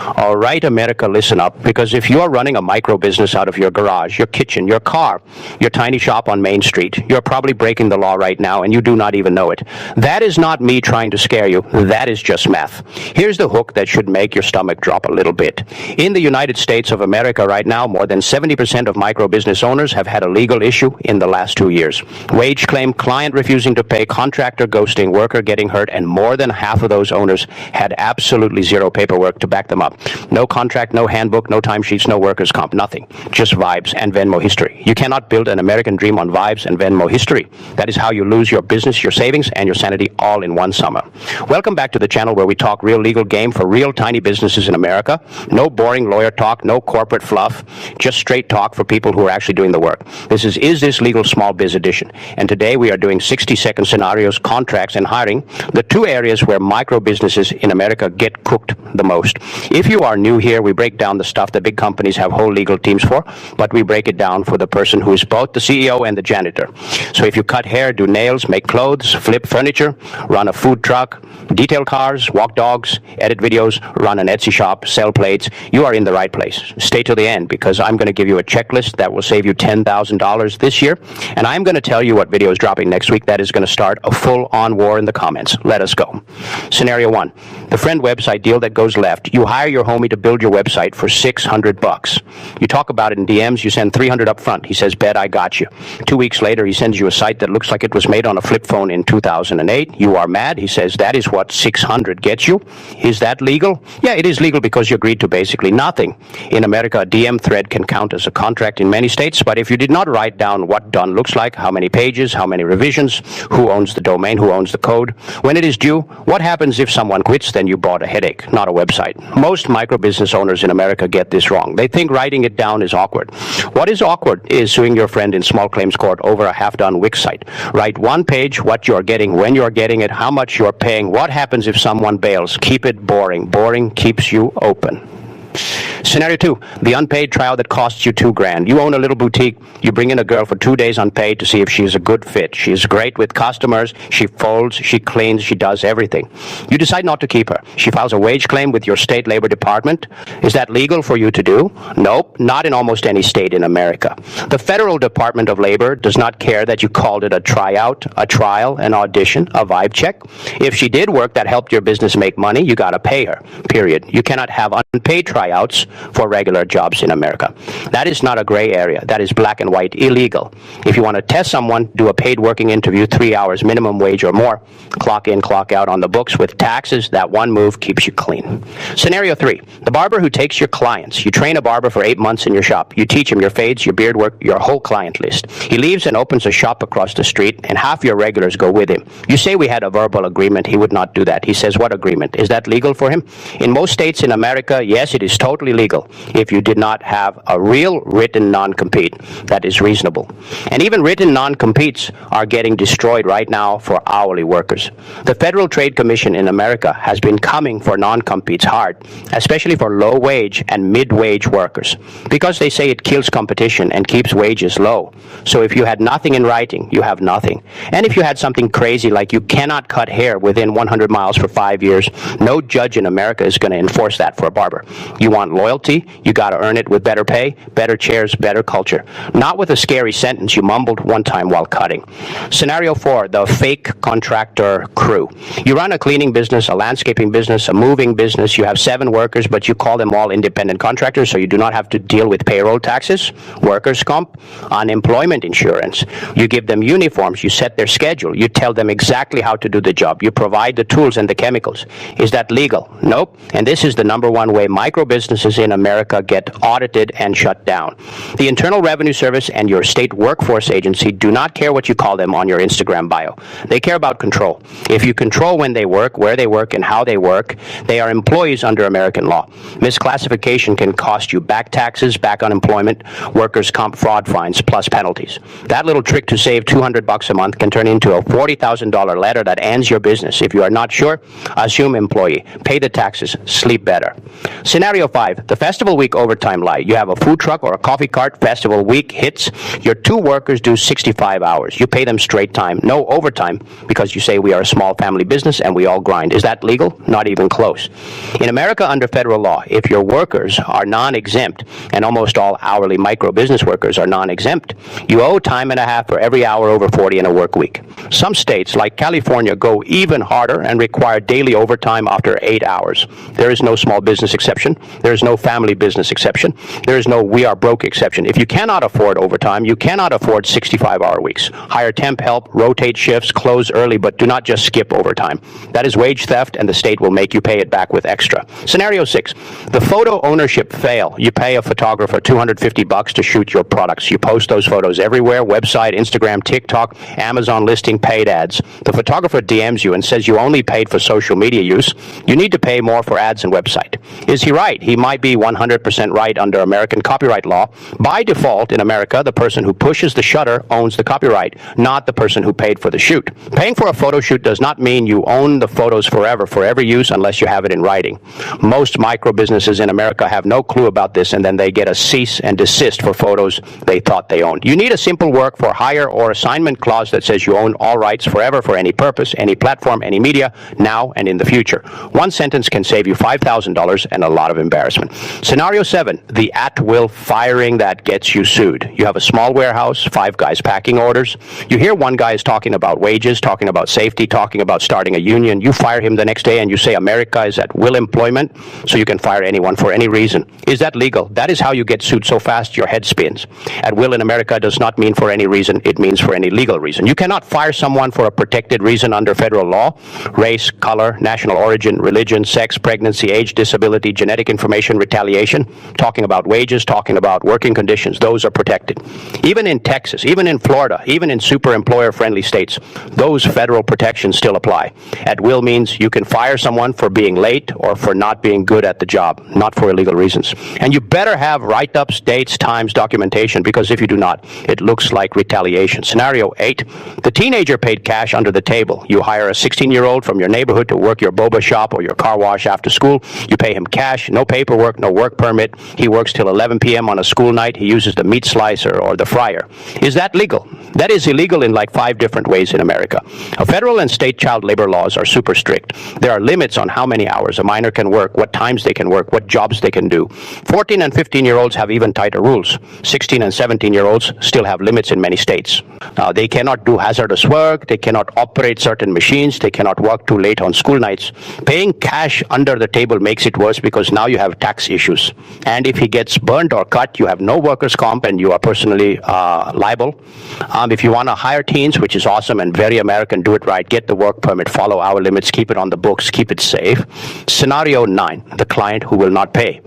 All right, America, listen up, because if you are running a micro business out of your garage, your kitchen, your car, your tiny shop on Main Street, you're probably breaking the law right now and you do not even know it. That is not me trying to scare you. That is just math. Here's the hook that should make your stomach drop a little bit. In the United States of America right now, more than 70% of micro business owners have had a legal issue in the last 2 years. Wage claim, client refusing to pay, contractor ghosting, worker getting hurt, and more than half of those owners had absolutely zero paperwork to back them up. No contract, no handbook, no timesheets, no workers' comp, nothing. Just vibes and Venmo history. You cannot build an American dream on vibes and Venmo history. That is how you lose your business, your savings, and your sanity all in one summer. Welcome back to the channel where we talk real legal game for real tiny businesses in America. No boring lawyer talk, no corporate fluff, just straight talk for people who are actually doing the work. This is This Legal Small Biz Edition? And today we are doing 60-second scenarios, contracts, and hiring, the two areas where micro businesses in America get cooked the most. If you are new here, we break down the stuff that big companies have whole legal teams for, but we break it down for the person who is both the CEO and the janitor. So if you cut hair, do nails, make clothes, flip furniture, run a food truck, detail cars, walk dogs, edit videos, run an Etsy shop, sell plates, you are in the right place. Stay till the end, because I'm going to give you a checklist that will save you $10,000 this year, and I'm going to tell you what video is dropping next week that is going to start a full-on war in the comments. Let us go. Scenario 1, the friend website deal that goes left. You hire your homie to build your website for $600. You talk about it in DMs, you send $300 up front. He says, bet I got you. 2 weeks later, he sends you a site that looks like it was made on a flip phone in 2008. You are mad. He says, that is what $600 gets you. Is that legal? Yeah, it is legal because you agreed to basically nothing. In America, a DM thread can count as a contract in many states, but if you did not write down what done looks like, how many pages, how many revisions, who owns the domain, who owns the code, when it is due, what happens if someone quits? Then you bought a headache, not a website. Most micro business owners in America get this wrong. They think writing it down is awkward. What is awkward is suing your friend in small claims court over a half-done Wix site. Write one page, what you're getting, when you're getting it, how much you're paying, what happens if someone bails. Keep it boring. Boring keeps you open. Scenario 2, the unpaid tryout that costs you $2,000. You own a little boutique. You bring in a girl for 2 days unpaid to see if she's a good fit. She's great with customers. She folds, she cleans, she does everything. You decide not to keep her. She files a wage claim with your state labor department. Is that legal for you to do? Nope, not in almost any state in America. The federal Department of Labor does not care that you called it a tryout, a trial, an audition, a vibe check. If she did work that helped your business make money, you gotta pay her, period. You cannot have unpaid tryouts for regular jobs in America. That is not a gray area. That is black and white illegal. If you want to test someone, do a paid working interview, 3 hours minimum wage or more. Clock in, clock out on the books with taxes. That one move keeps you clean. Scenario 3, the barber who takes your clients. You train a barber for 8 months in your shop. You teach him your fades, your beard work, your whole client list. He leaves and opens a shop across the street, and half your regulars go with him. You say we had a verbal agreement. He would not do that. He says, what agreement? Is that legal for him? In most states in America, yes, it is totally legal if you did not have a real written non-compete that is reasonable. And even written non-competes are getting destroyed right now for hourly workers. The Federal Trade Commission in America has been coming for non-competes hard, especially for low-wage and mid-wage workers, because they say it kills competition and keeps wages low. So if you had nothing in writing, you have nothing. And if you had something crazy like you cannot cut hair within 100 miles for 5 years, no judge in America is going to enforce that for a barber. You want loyalty, you got to earn it with better pay, better chairs, better culture. Not with a scary sentence you mumbled one time while cutting. Scenario 4, the fake contractor crew. You run a cleaning business, a landscaping business, a moving business. You have 7 workers, but you call them all independent contractors, so you do not have to deal with payroll taxes, workers' comp, unemployment insurance. You give them uniforms. You set their schedule. You tell them exactly how to do the job. You provide the tools and the chemicals. Is that legal? Nope. And this is the #1 way micro businesses in America get audited and shut down. The Internal Revenue Service and your state workforce agency do not care what you call them on your Instagram bio. They care about control. If you control when they work, where they work, and how they work, they are employees under American law. Misclassification can cost you back taxes, back unemployment, workers' comp fraud fines, plus penalties. That little trick to save $200 a month can turn into a $40,000 letter that ends your business. If you are not sure, assume employee. Pay the taxes. Sleep better. Scenario 5, The festival week overtime lie. You have a food truck or a coffee cart, festival week hits, your 2 workers do 65 hours. You pay them straight time, no overtime, because you say we are a small family business and we all grind. Is that legal? Not even close. In America, under federal law, if your workers are non-exempt, and almost all hourly micro business workers are non-exempt, you owe time and a half for every hour over 40 in a work week. Some states, like California, go even harder and require daily overtime after 8 hours. There is no small business exception. There is no family business exception. There is no we are broke exception. If you cannot afford overtime, you cannot afford 65-hour weeks. Hire temp help, rotate shifts, close early, but do not just skip overtime. That is wage theft, and the state will make you pay it back with extra. Scenario 6, the photo ownership fail. You pay a photographer $250 to shoot your products. You post those photos everywhere, website, Instagram, TikTok, Amazon listing, paid ads. The photographer DMs you and says you only paid for social media use. You need to pay more for ads and website. Is he right? He might be 100% right under American copyright law. By default, in America, the person who pushes the shutter owns the copyright, not the person who paid for the shoot. Paying for a photo shoot does not mean you own the photos forever for every use unless you have it in writing. Most micro businesses in America have no clue about this, and then they get a cease and desist for photos they thought they owned. You need a simple work for hire or assignment clause that says you own all rights forever for any purpose, any platform, any media, now and in the future. One sentence can save you $5,000 and a lot of embarrassment. Scenario 7, the at-will firing that gets you sued. You have a small warehouse, 5 guys packing orders. You hear one guy is talking about wages, talking about safety, talking about starting a union. You fire him the next day and you say America is at will employment, so you can fire anyone for any reason. Is that legal? That is how you get sued so fast your head spins. At will in America does not mean for any reason, it means for any legal reason. You cannot fire someone for a protected reason under federal law: race, color, national origin, religion, sex, pregnancy, age, disability, genetic information, retaliation. Talking about wages, talking about working conditions, those are protected. Even in Texas, even in Florida, even in super employer-friendly states, those federal protections still apply. At will means you can fire someone for being late or for not being good at the job, not for illegal reasons. And you better have write-ups, dates, times, documentation, because if you do not, it looks like retaliation. Scenario 8, the teenager paid cash under the table. You hire a 16-year-old from your neighborhood to work your boba shop or your car wash after school. You pay him cash, no paperwork, no work permit. He works till 11 p.m. on a school night. He uses the meat slicer or the fryer. Is that legal? That is illegal in like 5 different ways in America. Federal and state child labor laws are super strict. There are limits on how many hours a minor can work, what times they can work, what jobs they can do. 14 and 15-year-olds have even tighter rules. 16 and 17-year-olds still have limits in many states. They cannot do hazardous work. They cannot operate certain machines. They cannot work too late on school nights. Paying cash under the table makes it worse because now you have tax issues. And if he gets burned or cut, you have no workers' comp and you are personally liable. If you want to hire teens, which is awesome and very American, do it right. Get the work permit, follow our limits, keep it on the books, keep it safe. Scenario 9, the client who will not pay.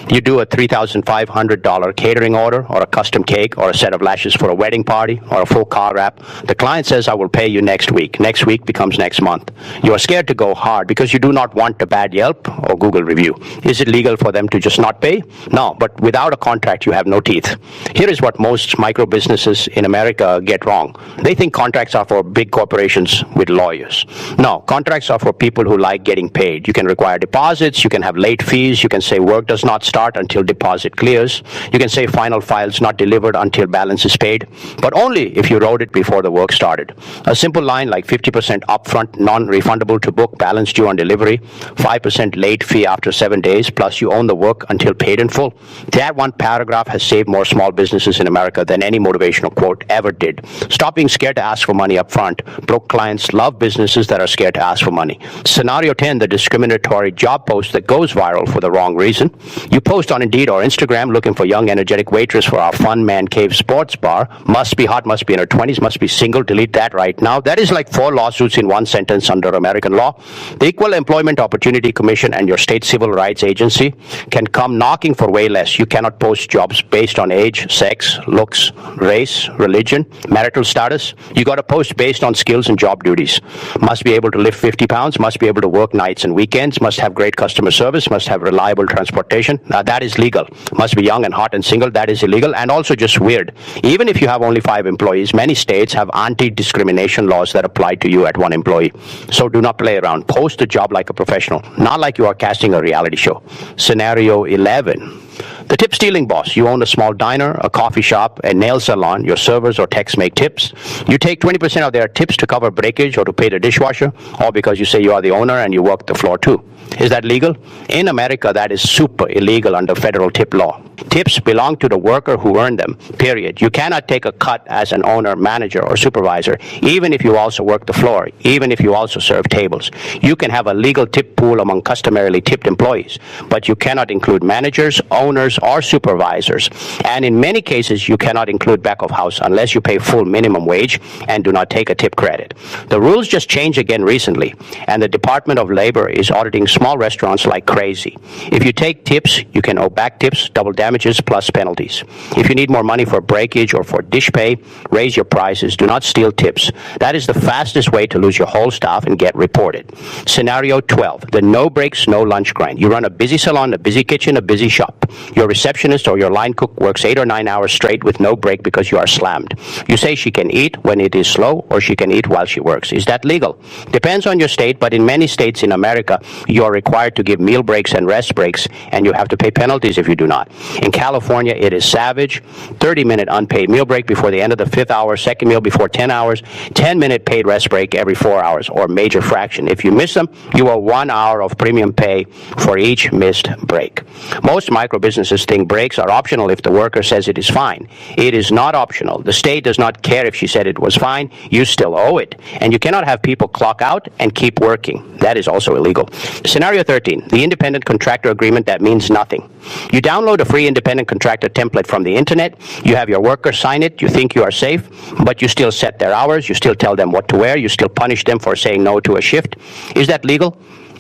You do a $3,500 catering order or a custom cake or a set of lashes for a wedding party or a full car wrap. The client says, I will pay you next week. Next week becomes next month. You are scared to go hard because you do not want a bad Yelp or Google review. Is it legal for them to just not pay? No, but without a contract, you have no teeth. Here is what most micro businesses in America get wrong. They think contracts are for big corporations with lawyers. No, contracts are for people who like getting paid. You can require deposits, you can have late fees, you can say work does not start until deposit clears, you can say final files not delivered until balance is paid, but only if you wrote it before the work started. A simple line like 50% upfront, non-refundable to book, balance due on delivery, 5% late fee after 7 days, plus you own the work until paid in full. That one paragraph has saved more small businesses in America than any motivational quote ever did. Stop being scared to ask for money up front. Broke clients love businesses that are scared to ask for money. Scenario 10, the discriminatory job post that goes viral for the wrong reason. You post on Indeed or Instagram looking for young, energetic waitress for our fun man cave sports bar. Must be hot, must be in her 20s, must be single. Delete that right now. That is like 4 lawsuits in one sentence under American law. The Equal Employment Opportunity Commission and your state civil rights agency can come knocking for way less. You cannot post jobs based on age, sex, looks, race, religion, marital status. You got to post based on skills and job duties. Must be able to lift 50 pounds, must be able to work nights and weekends, must have great customer service, must have reliable transportation. Now that is legal. Must be young and hot and single. That is illegal and also just weird. Even if you have only 5 employees, many states have anti-discrimination laws that apply to you at 1 employee. So do not play around. Post the job like a professional, not like you are casting a reality show. Scenario 11. The tip stealing boss. You own a small diner, a coffee shop, a nail salon. Your servers or techs make tips. You take 20% of their tips to cover breakage or to pay the dishwasher, all because you say you are the owner and you work the floor too. Is that legal? In America, that is super illegal under federal tip law. Tips belong to the worker who earned them, period. You cannot take a cut as an owner, manager, or supervisor, even if you also work the floor, even if you also serve tables. You can have a legal tip pool among customarily tipped employees, but you cannot include managers, owners, or supervisors. And in many cases, you cannot include back of house unless you pay full minimum wage and do not take a tip credit. The rules just changed again recently, and the Department of Labor is auditing small restaurants like crazy. If you take tips, you can owe back tips, double damages, plus penalties. If you need more money for breakage or for dish pay, raise your prices. Do not steal tips. That is the fastest way to lose your whole staff and get reported. Scenario 12, the no breaks, no lunch grind. You run a busy salon, a busy kitchen, a busy shop. Your receptionist or your line cook works 8 or 9 hours straight with no break because you are slammed. You say she can eat when it is slow or she can eat while she works. Is that legal? Depends on your state, but in many states in America, you are required to give meal breaks and rest breaks, and you have to pay penalties if you do not. In California, it is savage. 30-minute unpaid meal break before the end of the 5th hour, second meal before 10 hours, 10-minute paid rest break every 4 hours, or major fraction. If you miss them, you owe 1 hour of premium pay for each missed break. Most micro businesses think breaks are optional if the worker says it is fine. It is not optional. The state does not care if she said it was fine. You still owe it. And you cannot have people clock out and keep working. That is also illegal. Scenario 13, the independent contractor agreement that means nothing. You download a free independent contractor template from the internet. You have your workers sign it. You think you are safe, but you still set their hours. You still tell them what to wear. You still punish them for saying no to a shift. Is that legal?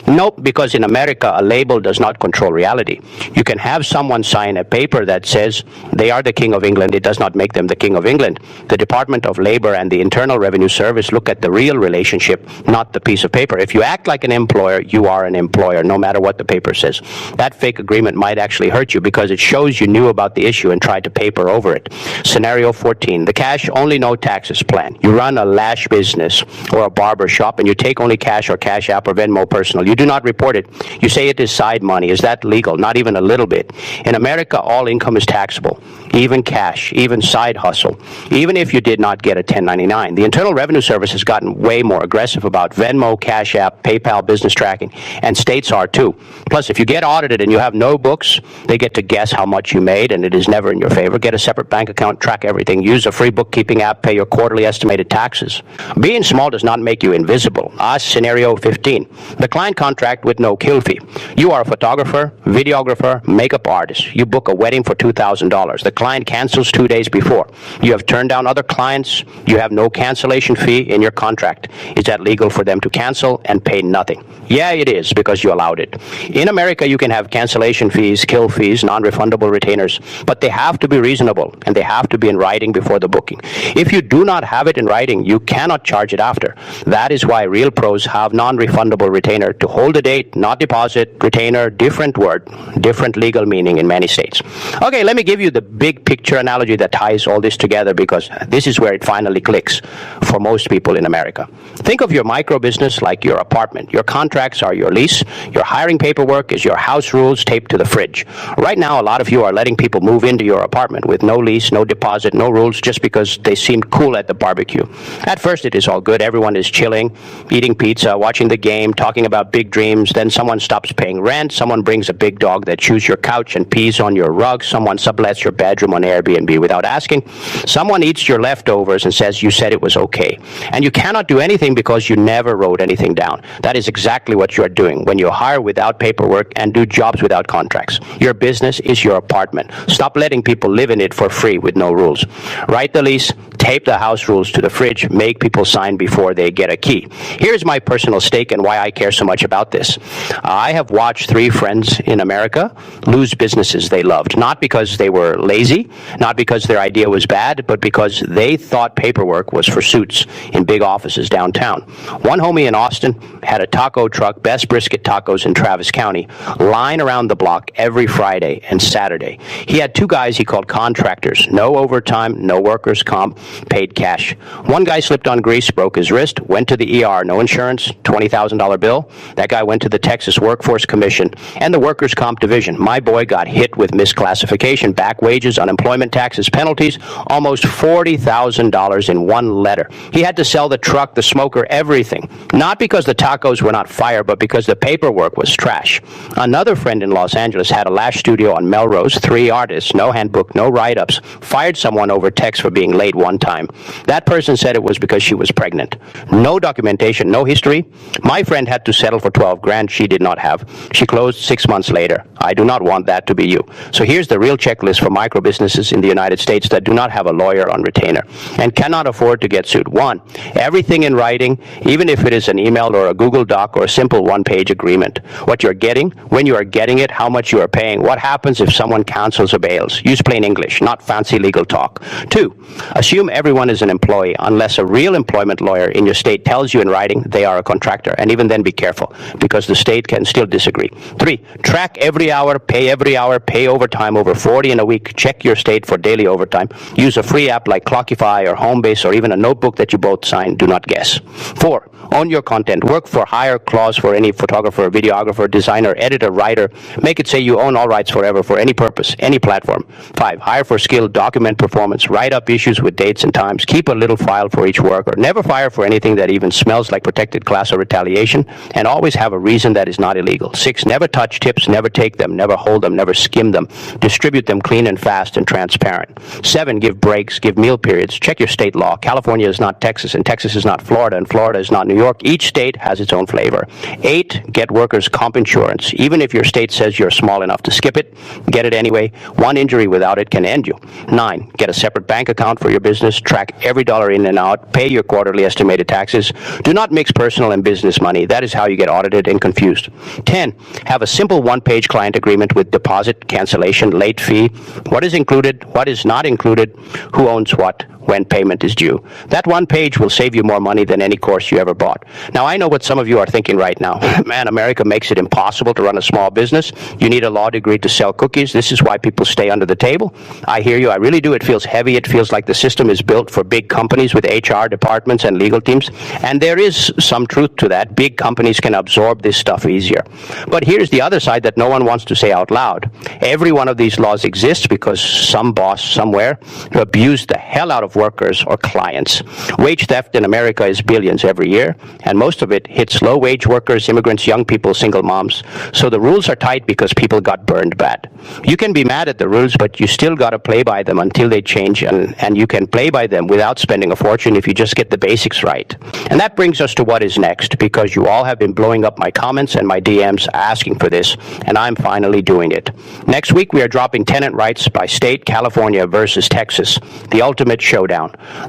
Nope, because in America, a label does not control reality. You can have someone sign a paper that says they are the King of England. It does not make them the King of England. The Department of Labor and the Internal Revenue Service look at the real relationship, not the piece of paper. If you act like an employer, you are an employer, no matter what the paper says. That fake agreement might actually hurt you because it shows you knew about the issue and tried to paper over it. Scenario 14, the cash only no taxes plan. You run a lash business or a barber shop and you take only cash or Cash App or Venmo personal. You do not report it. You say it is side money. Is that legal? Not even a little bit. In America, all income is taxable, even cash, even side hustle, even if you did not get a 1099. The Internal Revenue Service has gotten way more aggressive about Venmo, Cash App, PayPal, business tracking, and states are too. Plus, if you get audited and you have no books, they get to guess how much you made, and it is never in your favor. Get a separate bank account, track everything, use a free bookkeeping app, pay your quarterly estimated taxes. Being small does not make you invisible. Scenario 15, the client contract with no kill fee. You are a photographer, videographer, makeup artist. You book a wedding for $2,000. The client cancels 2 days before. You have turned down other clients. You have no cancellation fee in your contract. Is that legal for them to cancel and pay nothing? Yeah, it is, because you allowed it. In America, you can have cancellation fees, kill fees, non-refundable retainers, but they have to be reasonable and they have to be in writing before the booking. If you do not have it in writing, you cannot charge it after. That is why real pros have non-refundable retainer to hold a date, not deposit, retainer, different word, different legal meaning in many states. Okay, let me give you the big picture analogy that ties all this together, because this is where it finally clicks for most people in America. Think of your micro business like your apartment. Your contracts are your lease. Your hiring paperwork is your house rules taped to the fridge. Right now, a lot of you are letting people move into your apartment with no lease, no deposit, no rules, just because they seemed cool at the barbecue. At first, it is all good. Everyone is chilling, eating pizza, watching the game, talking about big dreams. Then someone stops paying rent. Someone brings a big dog that chews your couch and pees on your rug. Someone sublets your bedroom on Airbnb without asking. Someone eats your leftovers and says you said it was okay. And you cannot do anything because you never wrote anything down. That is exactly what you are doing when you hire without paperwork and do jobs without contracts. Your business is your apartment. Stop letting people live in it for free with no rules. Write the lease, tape the house rules to the fridge, make people sign before they get a key. Here's my personal stake and why I care so much about this. I have watched 3 friends in America lose businesses they loved, not because they were lazy, not because their idea was bad, but because they thought paperwork was for suits in big offices downtown. One homie in Austin had a taco truck, best brisket tacos in Travis County, line around the block every Friday and Saturday. He had 2 guys he called contractors. No overtime, no workers' comp, paid cash. One guy slipped on grease, broke his wrist, went to the ER, no insurance, $20,000 bill. That guy went to the Texas Workforce Commission and the Workers' Comp Division. My boy got hit with misclassification, back wages, unemployment taxes, penalties, almost $40,000 in one letter. He had to sell the truck, the smoker, everything. Not because the tacos were not fire, but because the paperwork was trash. Another friend in Los Angeles had a lash studio on Melrose, 3 artists, no handbook, no write-ups, fired someone over text for being late one time. That person said it was because she was pregnant. No documentation, no history. My friend had to settle for 12 grand she did not have. She closed 6 months later. I do not want that to be you. So here's the real checklist for micro businesses in the United States that do not have a lawyer on retainer and cannot afford to get sued. 1, everything in writing, even if it is an email or a Google Doc or a simple one-page agreement. What you're getting, when you are getting it, how much you are paying, what happens if someone cancels or bails. Use plain English, not fancy legal talk. 2, assume everyone is an employee unless a real employment lawyer in your state tells you in writing they are a contractor, and even then be careful because the state can still disagree. 3, track every hour, pay overtime over 40 in a week. Check your state for daily overtime. Use a free app like Clockify or Homebase or even a notebook that you both sign. Do not guess. 4, own your content. Work for hire clause for any photographer, videographer, designer, editor, writer. Make it say you own all rights forever for any purpose, any platform. 5, hire for skill, document performance, write up issues with dates and times, keep a little file for each worker, never fire for anything that even smells like protected class or retaliation, and always have a reason that is not illegal. 6, never touch tips, never take them, never hold them, never skim them. Distribute them clean and fast and transparent. 7, give breaks, give meal periods. Check your state law. California is not Texas, and Texas is not Florida, and Florida is not New York. Each state has its own flavor. 8, get workers' comp insurance. Even if your state says you're small enough to skip it, get it anyway. One injury without it can end you. 9, get a separate bank account for your business. Track every dollar in and out. Pay your quarterly estimated taxes. Do not mix personal and business money. That is how you get audited and confused. 10, have a simple one-page client agreement with deposit, cancellation, late fee, what is included, what is not included, who owns what, when payment is due. That one page will save you more money than any course you ever bought. Now, I know what some of you are thinking right now. Man, America makes it impossible to run a small business. You need a law degree to sell cookies. This is why people stay under the table. I hear you. I really do. It feels heavy. It feels like the system is built for big companies with HR departments and legal teams. And there is some truth to that. Big companies can absorb this stuff easier. But here's the other side that no one wants to say out loud. Every one of these laws exists because some boss somewhere abused the hell out of workers or clients. Wage theft in America is billions every year, and most of it hits low-wage workers, immigrants, young people, single moms. So the rules are tight because people got burned bad. You can be mad at the rules, but you still got to play by them until they change, and you can play by them without spending a fortune if you just get the basics right. And that brings us to what is next, because you all have been blowing up my comments and my DMs asking for this, and I'm finally doing it. Next week, we are dropping tenant rights by state, California versus Texas, the ultimate showdown.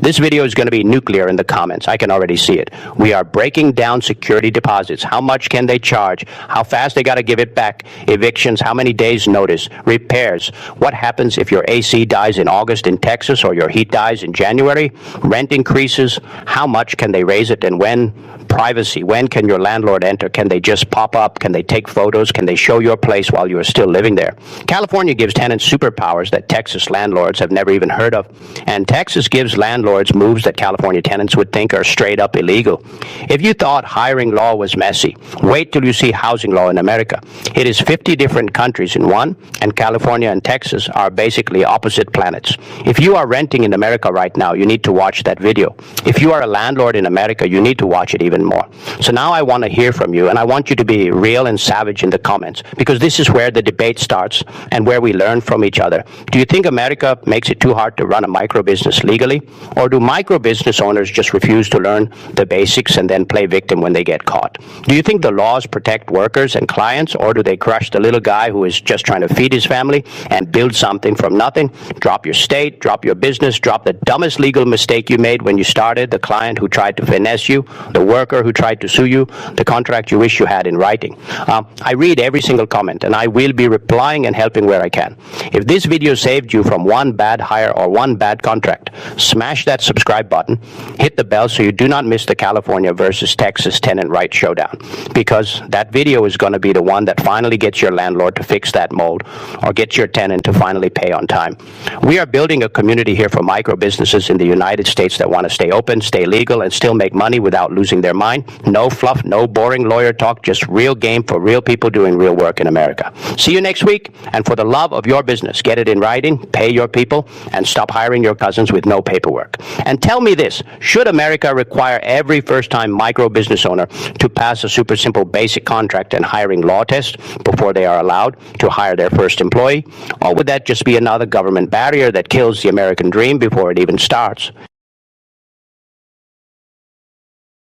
This video is going to be nuclear in the comments. I can already see it. We are breaking down security deposits. How much can they charge? How fast they got to give it back? Evictions, how many days notice? Repairs. What happens if your AC dies in August in Texas or your heat dies in January? Rent increases. How much can they raise it and when? Privacy. When can your landlord enter? Can they just pop up? Can they take photos? Can they show your place while you are still living there? California gives tenants superpowers that Texas landlords have never even heard of. And Texas gives landlords moves that California tenants would think are straight up illegal. If you thought hiring law was messy, wait till you see housing law in America. It is 50 different countries in one, and California and Texas are basically opposite planets. If you are renting in America right now, you need to watch that video. If you are a landlord in America, you need to watch it even more. So now I want to hear from you, and I want you to be real and savage in the comments, because this is where the debate starts and where we learn from each other. Do you think America makes it too hard to run a micro business legally, or do micro business owners just refuse to learn the basics and then play victim when they get caught? Do you think the laws protect workers and clients, or do they crush the little guy who is just trying to feed his family and build something from nothing? Drop your state, drop your business, drop the dumbest legal mistake you made when you started, the client who tried to finesse you, the worker who tried to sue you, the contract you wish you had in writing. I read every single comment, and I will be replying and helping where I can. If this video saved you from one bad hire or one bad contract, smash that subscribe button, hit the bell so you do not miss the California versus Texas tenant right showdown, because that video is going to be the one that finally gets your landlord to fix that mold or gets your tenant to finally pay on time. We are building a community here for micro businesses in the United States that want to stay open, stay legal, and still make money without losing their mind. No fluff, no boring lawyer talk, just real game for real people doing real work in America. See you next week, and for the love of your business, get it in writing, pay your people, and stop hiring your cousins with no paperwork. And tell me this, should America require every first-time micro business owner to pass a super simple basic contract and hiring law test before they are allowed to hire their first employee? Or would that just be another government barrier that kills the American dream before it even starts?